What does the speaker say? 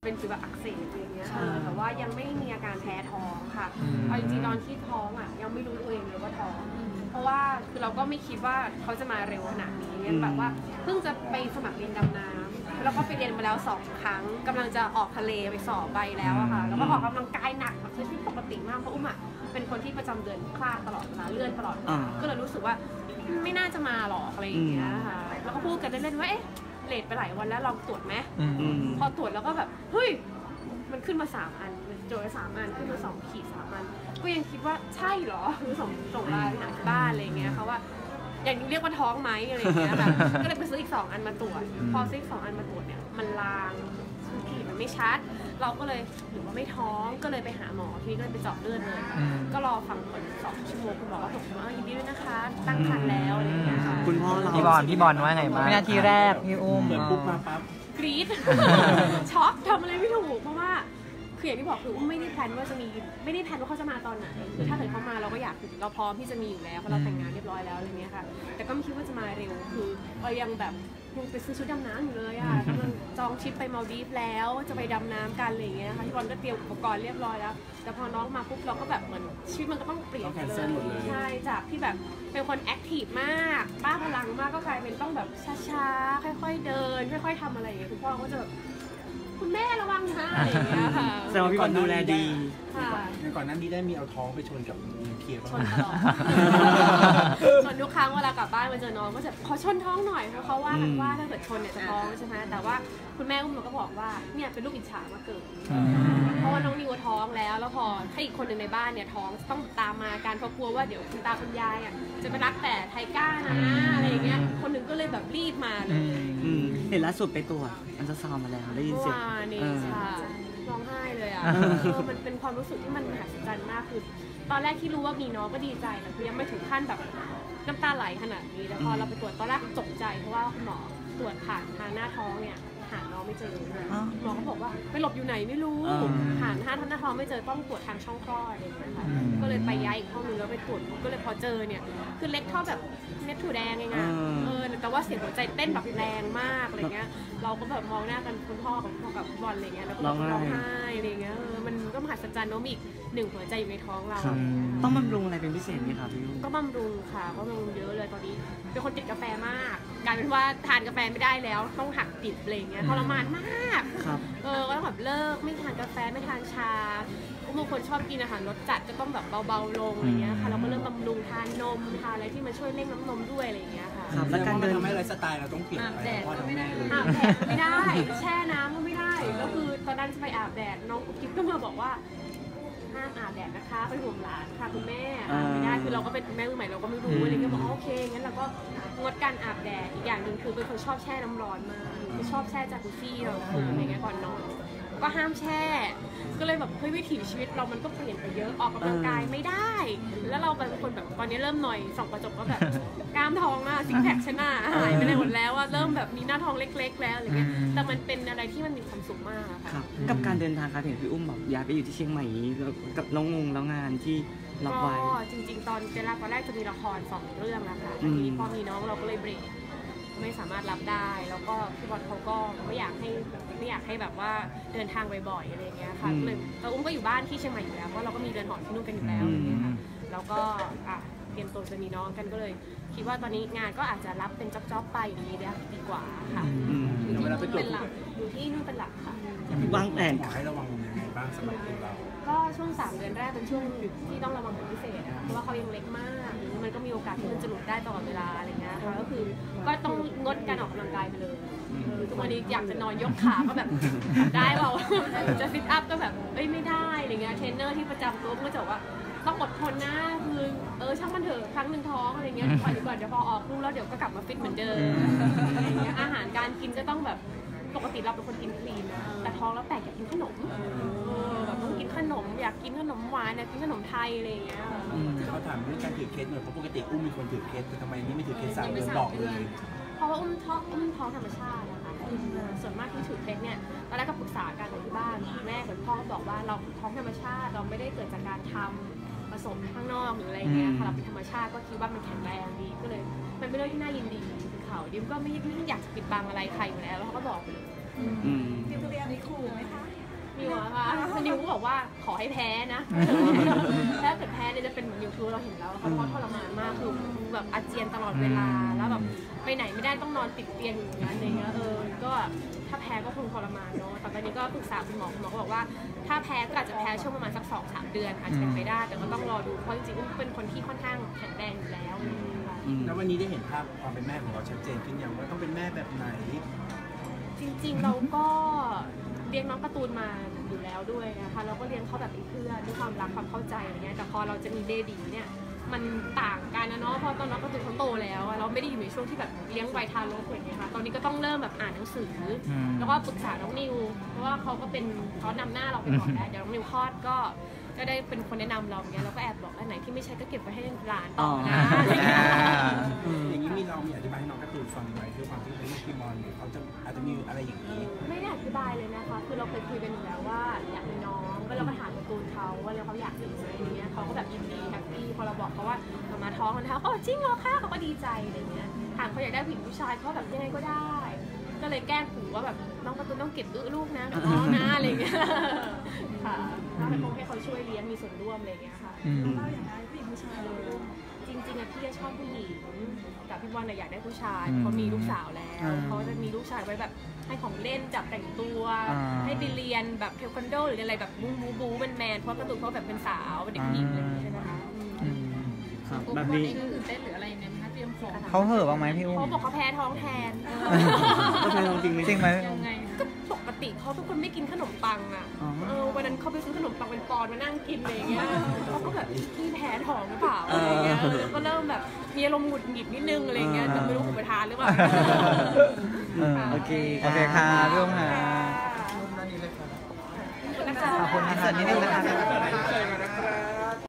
เป็นฟีลแบบอักเสบอะไรเงี้ยแต่ว่ายังไม่มีอาการแพ้ท้องค่ะเอาจริงๆตอนที่ท้องอ่ะยังไม่รู้ตัวเองเลยว่าท้องเพราะว่าคือเราก็ไม่คิดว่าเขาจะมาเร็วขนาดนี้แบบว่าเพิ่งจะไปสมัครเรียนดำน้ำแล้วก็ไปเรียนมาแล้ว2 ครั้งกำลังจะออกทะเลไปสอบใบแล้วอะค่ะแล้วก็ออกกำลังกายหนักแบบที่ปกติมากเพราะอุ้มอะเป็นคนที่ประจำเดือนคลาดตลอดเวลาเลื่อนตลอดก็เลยรู้สึกว่าไม่น่าจะมาหรอกอะไรอย่างเงี้ยค่ะแล้วก็พูดกันเล่นๆว่าเอ๊ะเลทไปหลายวันแล้วลองตรวจไหมพอตรวจแล้วก็แบบเฮ้ยมันขึ้นมา3 อันโจทย์3 อันขึ้นมา2 ขีด3 อันก็ยังคิดว่าใช่หรอคือส่งไลน์หาที่บ้านอะไรเงี้ยเขาว่าอย่างเรียกว่าท้องไหมอะไรเงี้ยแบบก็เลยไปซื้ออีก2 อันมาตรวจพอซื้ออีก2 อันมาตรวจเนี่ยมันลางขีดมันไม่ชัดเราก็เลยหรือว่าไม่ท้องก็เลยไปหาหมอที่นี่ก็เลยไปเจาะเลือดเลยก็รอฟังผล2 ชั่วโมงคุณบอกว่าผมว่ายินดีด้วยนะคะตั้งครรภ์แล้วอะไรเงี้ยค่ะคุณพ่อเราพี่บอลว่าไงบ้างวินาทีแรกพี่อุ้มเหมือนปุ๊บมาปั๊บกรี๊ดช็อกทำอะไรไม่ถูกเพราะว่าคืออย่างที่บอกคือไม่ได้แพลนว่าจะมีไม่ได้แพลนว่าเขาจะมาตอนไหนคือถ้าเกิดเขามาเราก็อยากเราพร้อมที่จะมีอยู่แล้วเพราะเราแต่งงานเรียบร้อยแล้วอะไรเงี้ยค่ะแต่ก็ไม่คิดว่าจะมาเร็วคือเรายังแบบยังไปซื้อชุดดำน้ำอยู่เลยอ่ะกำลังจองทริปไปมาลดีฟแล้วจะไปดำน้ำกันอะไรเงี้ยค่ะที่บอลก็เตรียมอุปกรณ์เรียบร้อยแล้วแต่พอน้องมาปุ๊บเราก็แบบเหมือนชีวิตมันก็ต้องเปลี่ยนเลยใช่จากที่แบบเป็นคนแอคทีฟมากบ้าพลังมากก็กลายเป็นต้องแบบช้าๆค่อยๆเดินค่อยๆทำอะไรอย่างเงี้ยคุณพ่อก็จะแบบคุณแม่ระวังนะอะไรอย่างเงี้ยค่ะแต่ว่าพี่บอลดูแลดีในก่อนนั้นนี้ได้มีเอาท้องไปชนกับนิวเคลียร์ชนตลอดชนทุกครั้งเวลากลับบ้านมาเจอน้องก็จะขอชนท้องหน่อยเพราะเขาว่ากันว่าถ้าเกิดชนเนี่ยจะท้องใช่ไหมแต่ว่าคุณแม่อุ้มก็บอกว่าเนี่ยเป็นลูกอิจฉามาเกิดเพราะว่าน้องนิวท้องแล้วพอถ้าอีกคนหนึ่งในบ้านเนี่ยท้องต้องตามมาการเขากลัวว่าเดี๋ยวคุณตาคุณยายอ่ะจะไปรักแต่ไทก้านะอะไรอย่างเงี้ยคนหนึ่งก็เลยแบบรีบมาเลยเห็นล่าสุดไปตรวจอันจะซาวมาแล้วได้ยินเสียงนี่ค่ะร้องไห้เลยอ่ะมันเป็นความรู้สึกที่มันมหัศจรรย์มากคือตอนแรกที่รู้ว่ามีน้องก็ดีใจแต่คือยังไม่ถึงขั้นแบบน้ำตาไหลขนาดนี้แต่พอเราไปตรวจตอนแรกตกใจเพราะว่าคุณหมอตรวจผ่านทางหน้าท้องเนี่ยหาน้องไม่เจอหมอเขาบอกว่าไปหลบอยู่ไหนไม่รู้หาหน้าท้องไม่เจอต้องตรวจทางช่องคลอดอะไรอย่างเงี้ยค่ะก็เลยไปย้ายอีกห้องนึงแล้วไปตรวจก็เลยพอเจอเนี่ยคือเล็กเท่าแบบเม็ดถั่วแดงไงแต่ว่าเสียงหัวใจเต้นแบบแรงมากอะไรเงี้ยเราก็แบบมองหน้ากันคุณพ่อกับบอลอะไรเงี้ยแล้วก็ร้องไห้อะไรเงี้ยมันก็มหัศจรรย์เนาะมีอีก1 หัวใจอยู่ในท้องเราต้องบำรุงอะไรเป็นพิเศษไหมคะพี่ก็บำรุงค่ะก็บำรุงเยอะเลยตอนนี้เป็นคนติดกาแฟมากกลายเป็นว่าทานกาแฟไม่ได้แล้วต้องหักดิบอะไรเงี้ยทรมานมากก็ต้องแบบเลิกไม่ทานกาแฟไม่ทานชาบางคนชอบกินอาหารรสจัดก็ต้องแบบเบาๆลงอะไรเงี้ยค่ะเราก็เริ่มบำรุงทานนมทานอะไรที่มาช่วยเร่งน้ำนมด้วยอะไรเงี้ยค่ะแล้วการเดินทำให้ไลฟ์สไตล์เราต้องเปลี่ยนไปพ่อทั้งแม่เลยอาบแดดไม่ได้แช่น้ำก็ไม่ได้แล้วคือตอนนั้นจะไปอาบแดดน้องกิ๊บก็มาบอกว่าห้ามอาบแดดนะคะไปห่วงหลานค่ะคุณแม่ไม่ได้คือเราก็เป็นแม่มือใหม่เราก็ไม่รู้อะไรเงี้ยบอกโอเคงั้นเราก็งดการอาบแดดอีกอย่างหนึ่งคือเป็นคนชอบแช่น้ำร้อนมากไม่ชอบแช่จากุซี่เราอะไรเงี้ยก่อนนอนก็ห้ามแช่ก็เลยแบบเฮ้ยวิถีชีวิตเรามันก็เปลี่ยนไปเยอะออกกำลังกายไม่ได้แล้วเราเป็นคนแบบตอนนี้เริ่มหน่อยส่องกระจกก็แบบกล้ามท้องอะซิกแพคชนะหายไปไหนหมดแล้วอะเริ่มแบบมีหน้าท้องเล็กๆแล้วอะไรเงี้ยแต่มันเป็นอะไรที่มันมีความสุขมากค่ะกับการเดินทางครับเห็นพี่อุ้มแบบย้ายไปอยู่ที่เชียงใหม่แล้วกับน้องงแล้วงานที่รับไว้ก็จริงๆตอนแรกจะมีละคร2 เรื่องนะคะทีนี้พอมีน้องเราก็เลยเบรกไม่สามารถรับได้แล้วก็พี่บอลเขาก็ไม่อยากให้แบบว่าเดินทางบ่อยๆอะไรเงี้ยค่ะเลยอุ้มก็อยู่บ้านที่เชียงใหม่อยู่แล้วเพราะเราก็มีเดินหอที่นู่นกันอยู่แล้วอะไรเงี้ยค่ะแล้วก็เตรียมตัวจะมีน้องกันก็เลยคิดว่าตอนนี้งานก็อาจจะรับเป็นจ๊อบๆไปดีกว่าค่ะอยู่ที่นู่นเป็นหลักค่ะวางแผนให้ระวังยังไงบ้างสำหรับเราก็ช่วง3 เดือนแรกเป็นช่วงที่ต้องระวังเป็นพิเศษเพราะว่าเขายังเล็กมากมันก็มีโอกาสที่มันจะหลุดได้ตลอดเวลาอะไรเงี้ยค่ะก็คือก็ต้องงดการออกกำลังกายไปเลยทุกวันนี้อยากจะนอนยกขาก็แบบได้เปล่าจะฟิตอัพก็แบบไม่ได้อะไรเงี้ยเทรนเนอร์ที่ประจำตัวก็จะบอกว่าต้องอดทนนะคือช่างมันเถอะครั้งหนึ่งท้องอะไรเงี้ยดีกว่าเดี๋ยวพอออกลูกแล้วเดี๋ยวก็กลับมาฟิตเหมือนเดิมอะไรเงี้ยอาหารการกินจะต้องแบบปกติเราเป็นคนกินคลีนแต่ท้องแล้วแปลกอยากกินขนมแบบต้องกินขนมอยากกินขนมหวานอยากกินขนมไทยอะไรอย่างเงี้ยเขาถามเรื่องการถือเคสหน่อยเพราะปกติอุ้มมีคนถือเคสแต่ทำไมนี่ไม่ถือเคส3 เดือนบอกเลยเพราะว่าอุ้มท้องธรรมชาตินะคะส่วนมากที่ถือเคสเนี่ยตอนแรกก็ปรึกษากันที่บ้านแม่กับพ่อก็บอกว่าเราท้องธรรมชาติเราไม่ได้เกิดจากการทำผสมข้างนอกหรืออะไรเงี้ยค่ะเราเป็นธรรมชาติก็คิดว่ามันแข็งแรงดีก็เลยมันเป็นเรื่องที่น่ายินดีคือเขาดิมก็ไม่อยากจะปิดบังอะไรใครอยู่แล้วเขาก็บอกไปเลยดิมตัวเรียนนี่ครูไหมคะ นิวก็บอกว่าขอให้แพ้นะถ้าเกิดแพ้เนี่ยจะเป็นเหมือนนิวทูเราเห็นแล้วเขาทรมานมากคือแบบอาเจียนตลอดเวลาแล้วแบบไปไหนไม่ได้ต้องนอนติดเตียงอย่างนั้นอะไรเงี้ยก็ถ้าแพ้ก็คงทรมานเนาะแต่ตอนนี้ก็ปรึกษาคุณหมอก็บอกว่าถ้าแพ้ก็อาจจะแพ้ช่วงประมาณสัก 2-3 เดือนอาจจะเป็นไปได้แต่ก็ต้องรอดูเพราะจริงๆเป็นคนที่ค่อนข้างแข็งแรงอยู่แล้ว แล้ววันนี้ได้เห็นภาพความเป็นแม่ของเราชัดเจนขึ้นยังว่าต้องเป็นแม่แบบไหนจริงๆเราก็เลี้ยงน้องการ์ตูนมาอยู่แล้วด้วยนะคะเราก็เลี้ยงเขาแบบเป็นเพื่อนด้วยความรักความเข้าใจอะไรเงี้ยแต่พอเราจะมีเบบีเนี่ยมันต่างกันนะเนาะเพราะตอนน้องการ์ตูนเขาโตแล้วเราไม่ได้อยู่ในช่วงที่แบบเลี้ยงวัยทารกอย่างเงี้ยค่ะตอนนี้ก็ต้องเริ่มแบบอ่านหนังสือแล้วก็ปรึกษาน้องนิวเพราะว่าเขาก็เป็นเขานำหน้าเราไปก่อนแล้วเดี๋ยวน้องนิวคลอดก็ได้เป็นคนแนะนำเราอย่างเงี้ยเราก็แอบบอกอันไหนที่ไม่ใช่ก็เก็บไว้ให้หลานต่อนะอย่างนี้มีอธิบายให้น้องการ์ตูนฟังไหมด้วยความที่เป็นลูกพี่บอลเขาจะอาจจะมีอะไรอย่างนี้ไม่ได้อธิบายเลยนะคะคือเราเคยคุยกันอยู่แล้วว่าอยากมีน้องก็เราก็ถามการ์ตูนเขาว่าแล้วเขาอยากมีไหมอย่างเงี้ยเขาก็แบบยินดีแฮปปี้พอเราบอกเขาว่ามาท้องแล้วเขาจริงเหรอคะเขาก็ดีใจอะไรเงี้ยถามเขาอยากได้ผู้หญิงผู้ชายเขาแบบยังไงก็ได้ก็เลยแกล้งขู่ว่าแบบน้องการ์ตูนต้องเก็บลูกนะน้องนะอะไรเงี้ยค่ะแล้วให้เขาช่วยเลี้ยงมีส่วนร่วมอะไรเงี้ยค่ะเราอยากได้ผู้หญิงผู้ชายจริงๆอะพี่ชอบผู้หญิงแต่พี่บอลอยากได้ผู้ชายเขามีลูกสาวแล้วเขาจะมีลูกชายไว้แบบให้ของเล่นจับแต่งตัวให้ไปเรียนแบบเทควันโดหรืออะไรแบบบู๊แมนเพราะการ์ตูนเขาแบบเป็นสาวเป็นเด็กผู้หญิงเลยใช่ไหมคะแบบนี้ตื่นเต้นหรืออะไรเนี่ยคะเตรียมของเขาเหอะบ้างไหมพี่อุ้มเขาบอกเขาแพ้ท้องแทนเขาแพ้ท้องจริงไหมยังไงก็ปกติเขาเป็นคนไม่กินขนมปังอ่ะวันนั้นเขาไปซื้อขนมปังเป็นปอนมานั่งกินอะไรเงี้ยเขาก็แบบพี่แพ้ท้องหรือเปล่าอะไรเงี้ยก็เริ่มแบบมีอารมณ์หงุดหงิดนิดนึงอะไรเงี้ยแต่ไม่รู้อุปทานหรือเปล่าโอเคค่ะพี่อุ้มค่ะขอบคุณนะคะขอบคุณนะคะนี่นะคะ